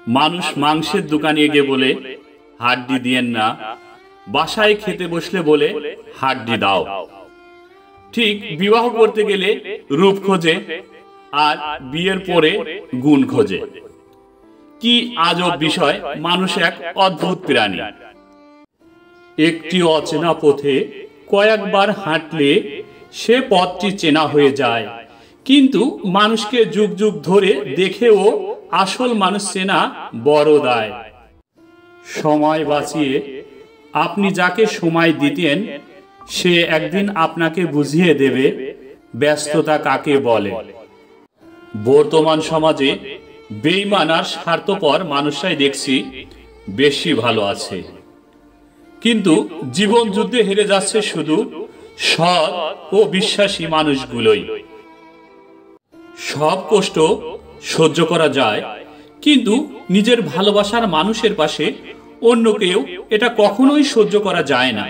মানুষ মাংসের দোকানে গিয়ে বলে হাড্ডি দিয়েন না, বাসায় খেতে বসলে বলে হাড্ডি দাও। ঠিক বিবাহ করতে গেলে রূপ খোঁজে, আর বিয়ের পরে গুণ খোঁজে। কি আজব বিষয়! মানুষ এক অদ্ভুত প্রাণী। একটি অচেনা পথে কয়েকবার হাঁটলে সে পথটি চেনা হয়ে যায়, কিন্তু মানুষকে যুগ যুগ ধরে দেখেও আসল মানুষ চেনা বড় দায়। সময় বাঁচিয়ে আপনি যাকে সময় দিতেন, সে একদিন আপনাকে বুঝিয়ে দেবে ব্যস্ততা কাকে বলে। বর্তমান সমাজে বেঈমান আর স্বার্থপর মানুষরাই দেখছি বেশি ভালো আছে, কিন্তু জীবন যুদ্ধে হেরে যাচ্ছে শুধু সৎ ও বিশ্বাসী মানুষগুলোই। সব কষ্ট সহ্য করা যায়, কিন্তু নিজের ভালোবাসার মানুষের পাশে অন্য কেউ এটা কখনোই সহ্য করা যায় না।